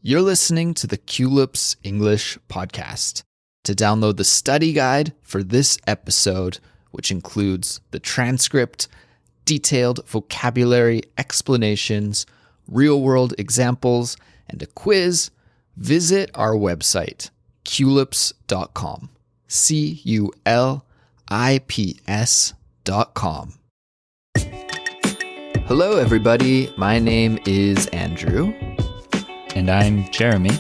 You're listening to the Culips English podcast. To download the study guide for this episode, which includes the transcript, detailed vocabulary explanations, real-world examples, and a quiz, visit our website, culips.com. Culips.com. Hello, everybody. My name is Andrew. And I'm Jeremy.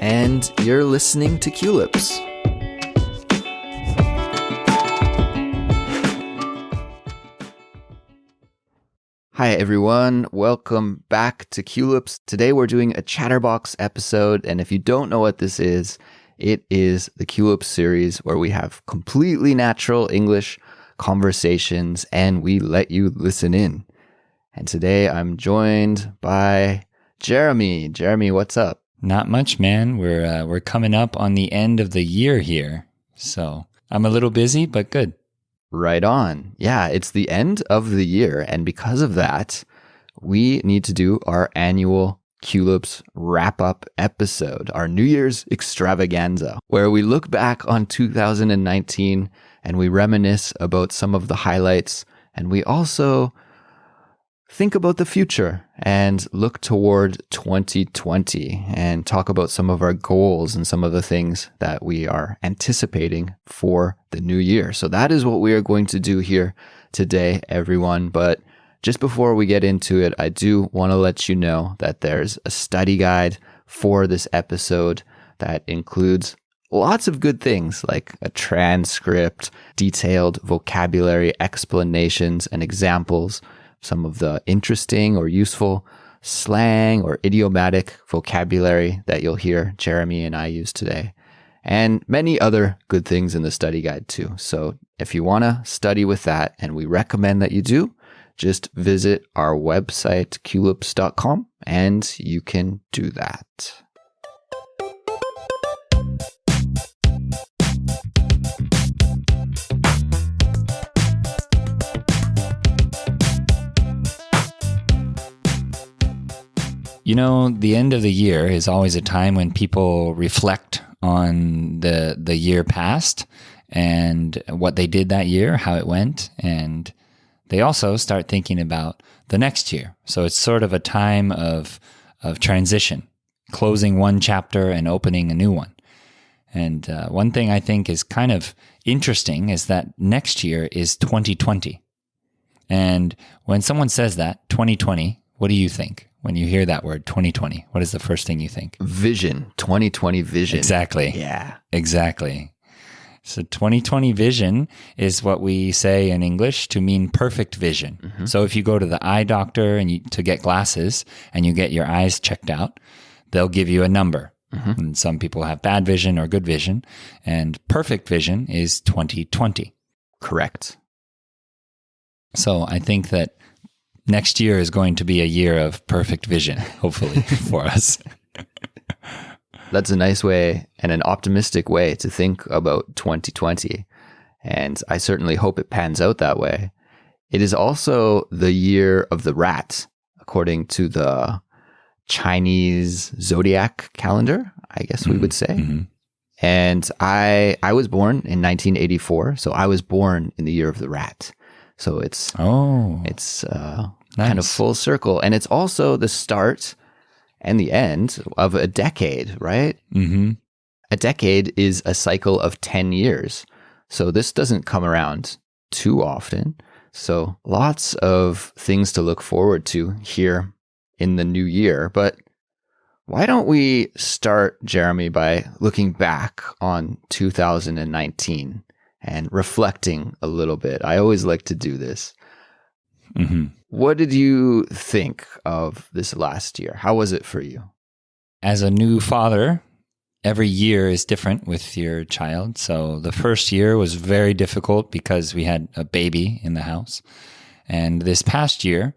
And you're listening to Culips. Hi, everyone. Welcome back to Culips. Today we're doing a Chatterbox episode. And if you don't know what this is, it is the Culips series where we have completely natural English conversations and we let you listen in. And today I'm joined by Jeremy. Jeremy, what's up? Not much, man. We're coming up on the end of the year here. So I'm a little busy, but good. Right on. Yeah, it's the end of the year. And because of that, we need to do our annual Culips wrap-up episode, our New Year's extravaganza, where we look back on 2019 and we reminisce about some of the highlights. And we also think about the future and look toward 2020 and talk about some of our goals and some of the things that we are anticipating for the new year. So that is what we are going to do here today, everyone. But just before we get into it, I do want to let you know that there's a study guide for this episode that includes lots of good things like a transcript, detailed vocabulary explanations and examples, some of the interesting or useful slang or idiomatic vocabulary that you'll hear Jeremy and I use today, and many other good things in the study guide too. So if you want to study with that, and we recommend that you do, just visit our website, culips.com, and you can do that. You know, the end of the year is always a time when people reflect on the year past and what they did that year, how it went, and they also start thinking about the next year. So it's sort of a time of transition, closing one chapter and opening a new one. And one thing I think is kind of interesting is that next year is 2020. And when someone says that, 2020, what do you think? When you hear that word, 2020, what is the first thing you think? Vision, 2020 vision. Exactly. Yeah. Exactly. So 2020 vision is what we say in English to mean perfect vision. Mm-hmm. So if you go to the eye doctor to get glasses and you get your eyes checked out, they'll give you a number. Mm-hmm. And some people have bad vision or good vision. And perfect vision is 2020. Correct. So I think that next year is going to be a year of perfect vision, hopefully, for us. That's a nice way and an optimistic way to think about 2020. And I certainly hope it pans out that way. It is also the year of the rat, according to the Chinese zodiac calendar, I guess we would say. Mm-hmm. And I was born in 1984, so I was born in the year of the rat. So it's nice. Kind of full circle. And it's also the start and the end of a decade, right? Mm-hmm. A decade is a cycle of 10 years. So this doesn't come around too often. So lots of things to look forward to here in the new year. But why don't we start, Jeremy, by looking back on 2019 and reflecting a little bit. I always like to do this. Mm-hmm. What did you think of this last year? How was it for you? As a new father, every year is different with your child. So the first year was very difficult because we had a baby in the house. And this past year,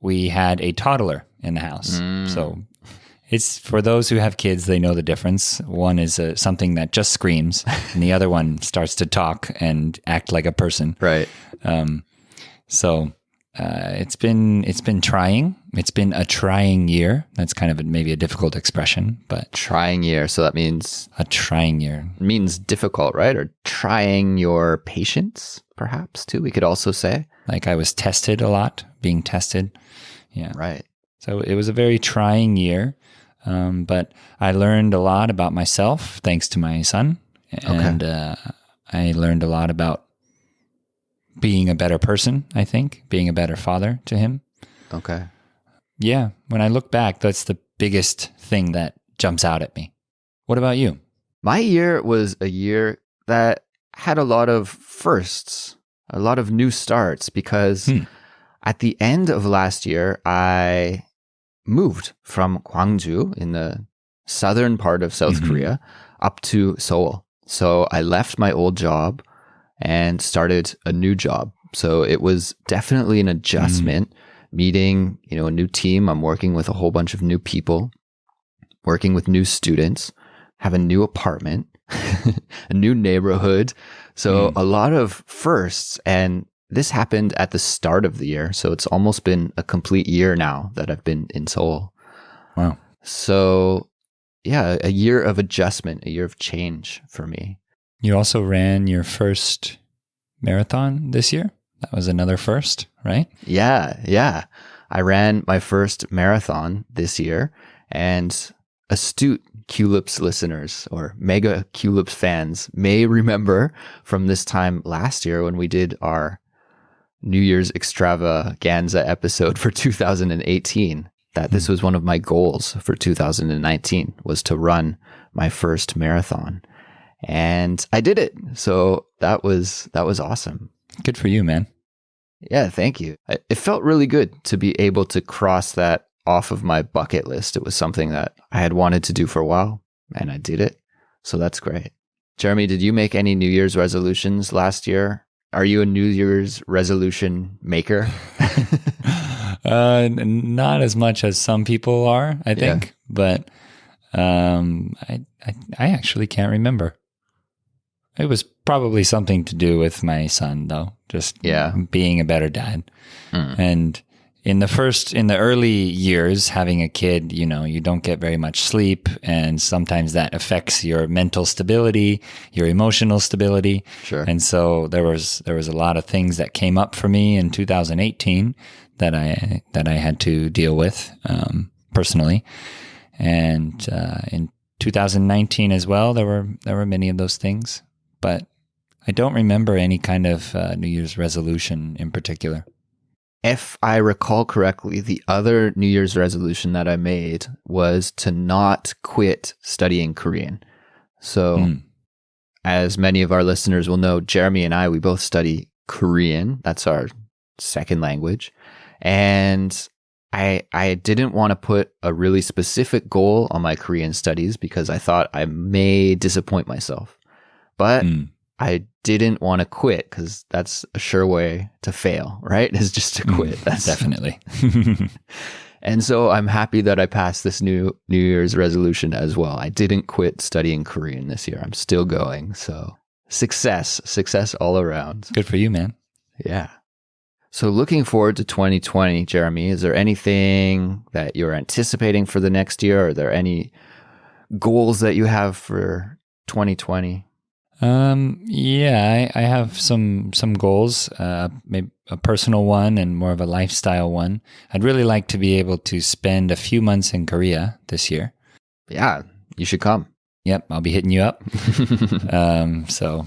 we had a toddler in the house. So it's for those who have kids, they know the difference. One is something that just screams, and the other one starts to talk and act like a person. Right. So It's been trying. It's been a trying year. That's kind of maybe a difficult expression, but Trying year. So that means a trying year. means difficult, right? Or trying your patience, perhaps, too. We could also say. Like I was tested a lot, being tested. Yeah. Right. So it was a very trying year, but I learned a lot about myself thanks to my son, and I learned a lot about being a better person, I think, being a better father to him. Okay. Yeah, when I look back, that's the biggest thing that jumps out at me. What about you? My year was a year that had a lot of firsts, a lot of new starts, because at the end of last year, I moved from Gwangju in the southern part of South Korea up to Seoul. So I left my old job and started a new job. So it was definitely an adjustment, meeting, a new team. I'm working with a whole bunch of new people, working with new students, have a new apartment, a new neighborhood. So a lot of firsts. And this happened at the start of the year. So it's almost been a complete year now that I've been in Seoul. Wow. So yeah, a year of adjustment, a year of change for me. You also ran your first marathon this year. That was another first, right? Yeah. I ran my first marathon this year, and astute Culips listeners or mega Culips fans may remember from this time last year when we did our New Year's extravaganza episode for 2018 that this was one of my goals for 2019 was to run my first marathon. And I did it. So that was awesome. Good for you, man. Yeah, thank you. It felt really good to be able to cross that off of my bucket list. It was something that I had wanted to do for a while, and I did it. So that's great. Jeremy, did you make any New Year's resolutions last year? Are you a New Year's resolution maker? Not as much as some people are, I think, but I actually can't remember. It was probably something to do with my son, though, just being a better dad. And in the early years, having a kid, you don't get very much sleep, and sometimes that affects your mental stability, your emotional stability. Sure. And so there was a lot of things that came up for me in 2018 that I had to deal with personally, and in 2019 as well, there were many of those things. But I don't remember any kind of New Year's resolution in particular. If I recall correctly, the other New Year's resolution that I made was to not quit studying Korean. So as many of our listeners will know, Jeremy and I, we both study Korean. That's our second language. And I didn't want to put a really specific goal on my Korean studies because I thought I may disappoint myself. But I didn't want to quit because that's a sure way to fail, right? Is just to quit. That's definitely. And so I'm happy that I passed this New Year's resolution as well. I didn't quit studying Korean this year. I'm still going. So success all around. Good for you, man. Yeah. So looking forward to 2020, Jeremy, is there anything that you're anticipating for the next year? Are there any goals that you have for 2020? I have some goals, maybe a personal one and more of a lifestyle one. I'd really like to be able to spend a few months in Korea this year. Yeah, you should come. Yep, I'll be hitting you up. So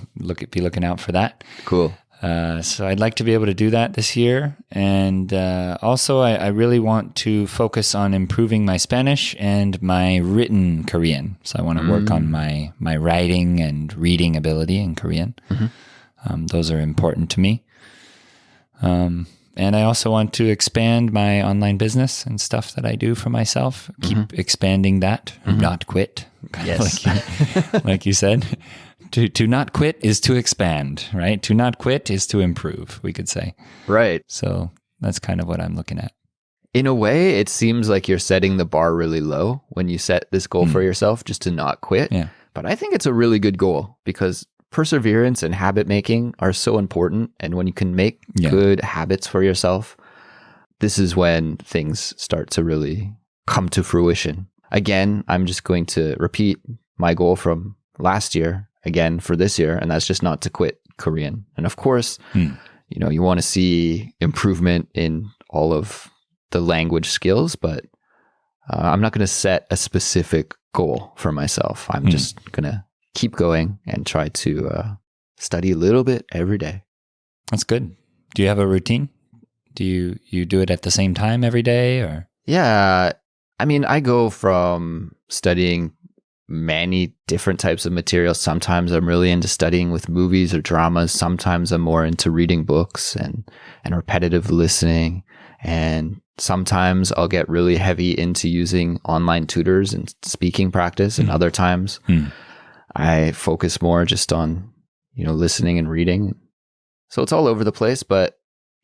be looking out for that. Cool. So I'd like to be able to do that this year. And also, I really want to focus on improving my Spanish and my written Korean. So I want to work on my writing and reading ability in Korean. Those are important to me. And I also want to expand my online business and stuff that I do for myself. Keep expanding that, not quit. Yes. like you said. To not quit is to expand, right? To not quit is to improve, we could say. Right. So that's kind of what I'm looking at. In a way, it seems like you're setting the bar really low when you set this goal for yourself, just to not quit. Yeah. But I think it's a really good goal because perseverance and habit making are so important. And when you can make good habits for yourself, this is when things start to really come to fruition. Again, I'm just going to repeat my goal from last year again for this year, and that's just not to quit Korean. And of course, you want to see improvement in all of the language skills, but I'm not going to set a specific goal for myself. I'm just going to keep going and try to study a little bit every day. That's good. Do you have a routine? Do you do it at the same time every day, or? Yeah. I mean, I go from studying many different types of materials. Sometimes I'm really into studying with movies or dramas. Sometimes I'm more into reading books and repetitive listening. And sometimes I'll get really heavy into using online tutors and speaking practice. And other times I focus more just on, listening and reading. So it's all over the place, but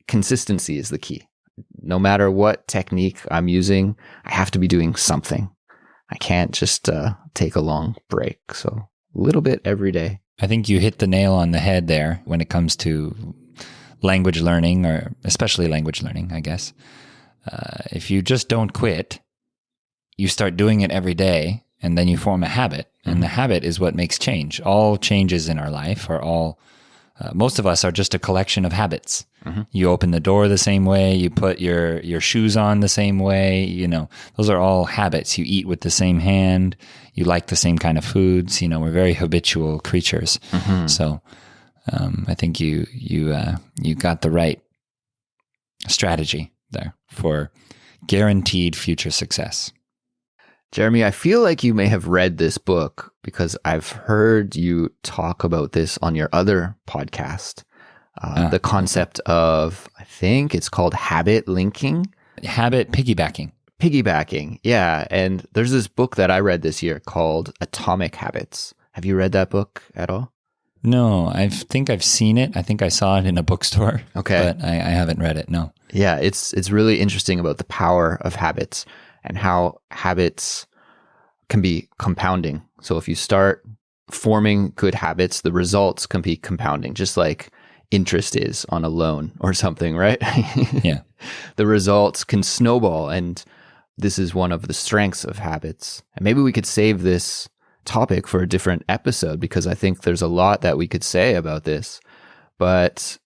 consistency is the key. No matter what technique I'm using, I have to be doing something. I can't just take a long break. So a little bit every day. I think you hit the nail on the head there when it comes to language learning, or especially language learning, I guess. If you just don't quit, you start doing it every day, and then you form a habit. And the habit is what makes change. All changes in our life are all, most of us are just a collection of habits. You open the door the same way, you put your shoes on the same way, those are all habits. You eat with the same hand, you like the same kind of foods, we're very habitual creatures. So I think you got the right strategy there for guaranteed future success. Jeremy, I feel like you may have read this book because I've heard you talk about this on your other podcast. The concept of, I think it's called habit linking. Habit piggybacking. Piggybacking, yeah. And there's this book that I read this year called Atomic Habits. Have you read that book at all? No, I think I've seen it. I think I saw it in a bookstore. Okay. But I haven't read it, no. Yeah, it's really interesting about the power of habits and how habits can be compounding. So if you start forming good habits, the results can be compounding, just like interest is on a loan or something, right? Yeah. The results can snowball, and this is one of the strengths of habits. And maybe we could save this topic for a different episode, because I think there's a lot that we could say about this. But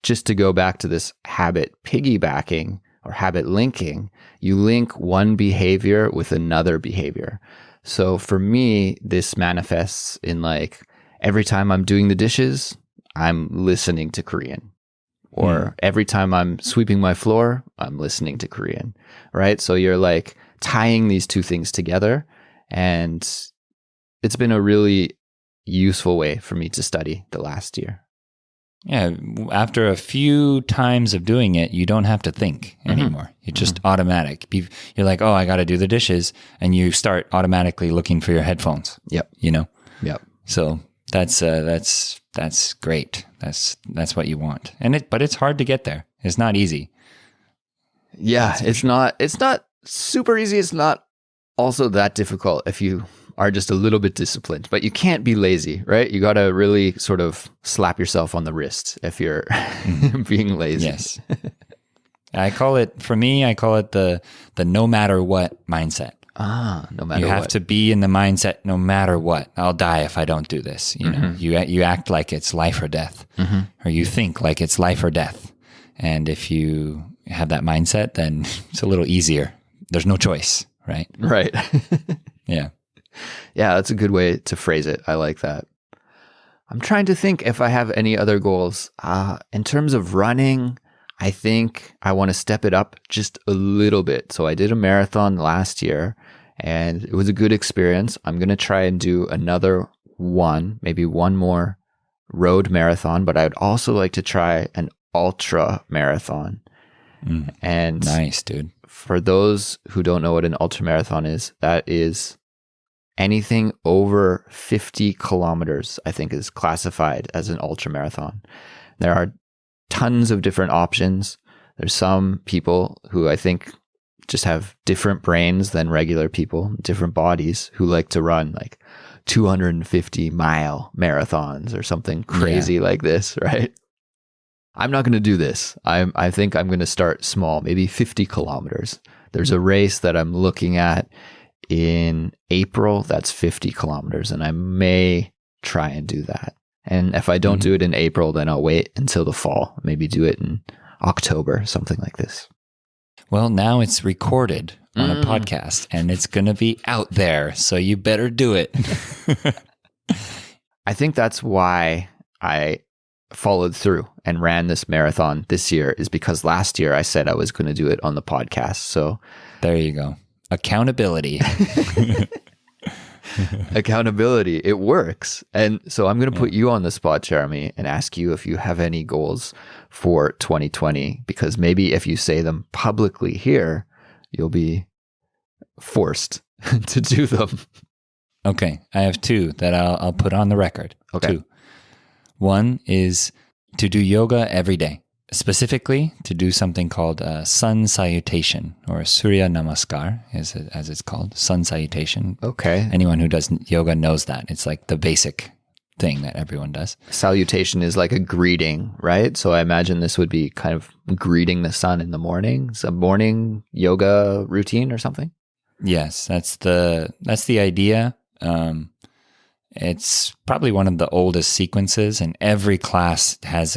just to go back to this habit piggybacking or habit linking, you link one behavior with another behavior. So for me, this manifests in like every time I'm doing the dishes, I'm listening to Korean. Or every time I'm sweeping my floor, I'm listening to Korean, right? So you're like tying these two things together, and it's been a really useful way for me to study the last year. Yeah, after a few times of doing it, you don't have to think anymore. It's just automatic. You're like, oh, I got to do the dishes, and you start automatically looking for your headphones. Yep. Yep. So that's great. That's what you want. But it's hard to get there. It's not easy. Yeah, it's not super easy. It's not also that difficult if you are just a little bit disciplined, but you can't be lazy, right? You got to really sort of slap yourself on the wrist if you're being lazy. Yes. I call it the no matter what mindset. No matter what. You have to be in the mindset no matter what. I'll die if I don't do this. You act like it's life or death, or you think like it's life or death. And if you have that mindset, then it's a little easier. There's no choice, right? Right. Yeah. Yeah, that's a good way to phrase it. I like that. I'm trying to think if I have any other goals. In terms of running, I think I want to step it up just a little bit. So I did a marathon last year, and it was a good experience. I'm going to try and do another one, maybe one more road marathon, but I'd also like to try an ultra marathon. And nice, dude. For those who don't know what an ultra marathon is, that is anything over 50 kilometers, I think, is classified as an ultra marathon. There are tons of different options. There's some people who I think just have different brains than regular people, different bodies, who like to run like 250-mile marathons or something crazy like this, right? I'm not going to do this. I think I'm going to start small, maybe 50 kilometers. There's a race that I'm looking at in April that's 50 kilometers, and I may try and do that. And if I don't do it in April, then I'll wait until the fall, maybe do it in October, something like this. Well, now it's recorded on a podcast and it's going to be out there, so you better do it. I think that's why I followed through and ran this marathon this year, is because last year I said I was going to do it on the podcast. So there you go. Accountability. Accountability. It works. And so I'm going to put you on the spot, Jeremy, and ask you if you have any goals for 2020, because maybe if you say them publicly here, you'll be forced to do them. Okay. I have two that I'll put on the record. Okay. Two. One is to do yoga every day, specifically to do something called sun salutation, or Surya Namaskar, as it's called, sun salutation. Okay. Anyone who does yoga knows that. It's like the basic thing that everyone does. Salutation is like a greeting, right? So I imagine this would be kind of greeting the sun in the morning. It's a morning yoga routine or something? Yes, that's the idea. It's probably one of the oldest sequences, and every class has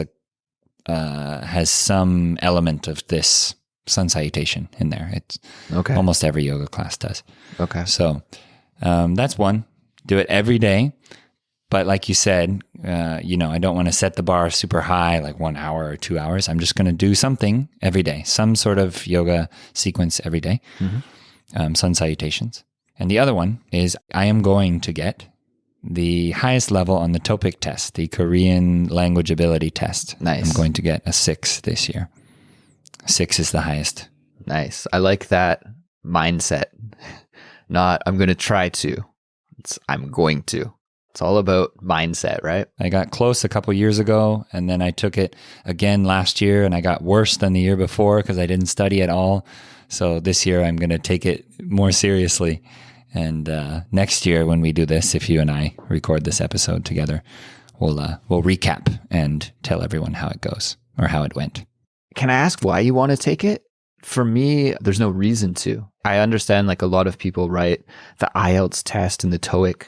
some element of this sun salutation in there. It's okay. Almost every yoga class does. Okay. So that's one. Do it every day. But like you said, I don't want to set the bar super high, like 1 hour or 2 hours. I'm just going to do something every day, some sort of yoga sequence every day, sun salutations. And the other one is I am going to get the highest level on the TOPIK test, the Korean language ability test. Nice. I'm going to get a 6 this year. 6 is the highest. Nice. I like that mindset. Not, I'm going to try to. It's, I'm going to. It's all about mindset, right? I got close a couple years ago, and then I took it again last year, and I got worse than the year before because I didn't study at all. So this year I'm going to take it more seriously. And next year when we do this, if you and I record this episode together, we'll recap and tell everyone how it goes or how it went. Can I ask why you want to take it? For me, there's no reason to. I understand like a lot of people write the IELTS test and the TOEIC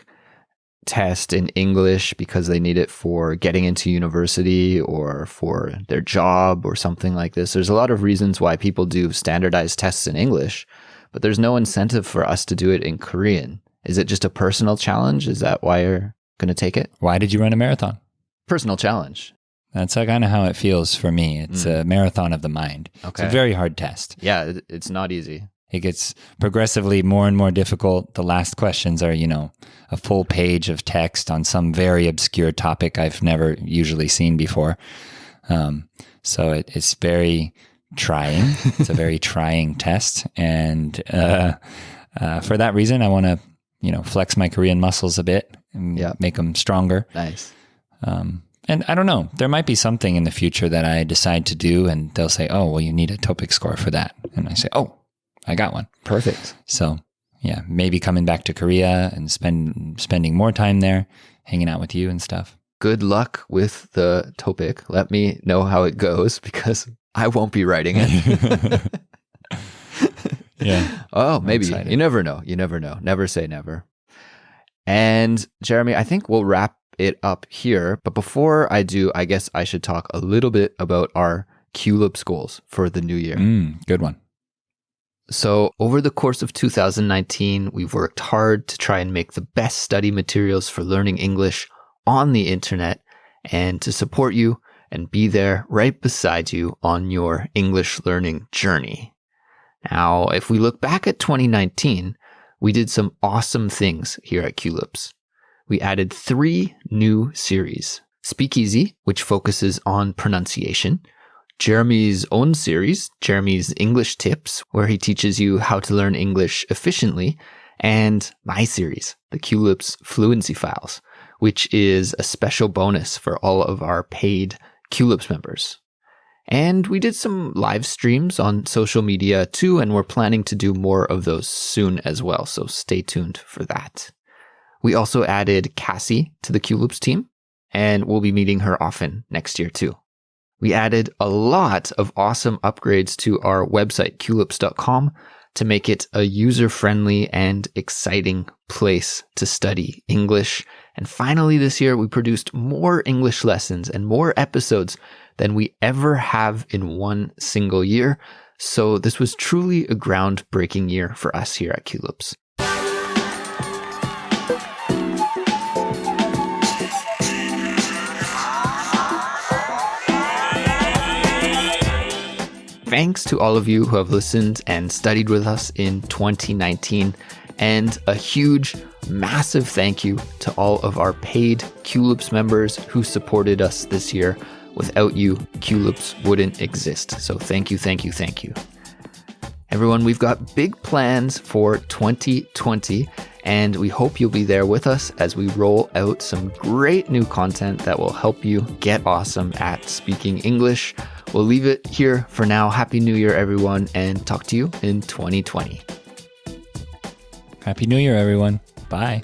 test in English because they need it for getting into university or for their job or something like this. There's a lot of reasons why people do standardized tests in English, but there's no incentive for us to do it in Korean. Is it just a personal challenge? Is that why you're going to take it? Why did you run a marathon? Personal challenge. That's kind of how it feels for me. It's a marathon of the mind. Okay. It's a very hard test. Yeah, it's not easy. It gets progressively more and more difficult. The last questions are, a full page of text on some very obscure topic I've never usually seen before. So it's very trying. It's a very trying test. And for that reason, I want to, flex my Korean muscles a bit and make them stronger. Nice. And I don't know, there might be something in the future that I decide to do and they'll say, oh, well, you need a TOPIK score for that. And I say, oh, I got one. Perfect. So yeah, maybe coming back to Korea and spending more time there, hanging out with you and stuff. Good luck with the TOPIK. Let me know how it goes because I won't be writing it. Yeah. Oh, maybe. You never know. You never know. Never say never. And Jeremy, I think we'll wrap it up here. But before I do, I guess I should talk a little bit about our Culips goals for the new year. Good one. So over the course of 2019, we've worked hard to try and make the best study materials for learning English on the internet and to support you and be there right beside you on your English learning journey. Now, if we look back at 2019, we did some awesome things here at Culips. We added 3 new series. Speakeasy, which focuses on pronunciation. Jeremy's own series, Jeremy's English Tips, where he teaches you how to learn English efficiently. And my series, the Culips Fluency Files, which is a special bonus for all of our paid Culips members. And we did some live streams on social media too, and we're planning to do more of those soon as well. So stay tuned for that. We also added Cassie to the Culips team, and we'll be meeting her often next year too. We added a lot of awesome upgrades to our website, culips.com, to make it a user-friendly and exciting place to study English. And finally, this year, we produced more English lessons and more episodes than we ever have in one single year. So this was truly a groundbreaking year for us here at Culips. Thanks to all of you who have listened and studied with us in 2019. And a huge, massive thank you to all of our paid Culips members who supported us this year. Without you, Culips wouldn't exist. So thank you, thank you, thank you. Everyone, we've got big plans for 2020, and we hope you'll be there with us as we roll out some great new content that will help you get awesome at speaking English. We'll leave it here for now. Happy New Year, everyone, and talk to you in 2020. Happy New Year, everyone. Bye.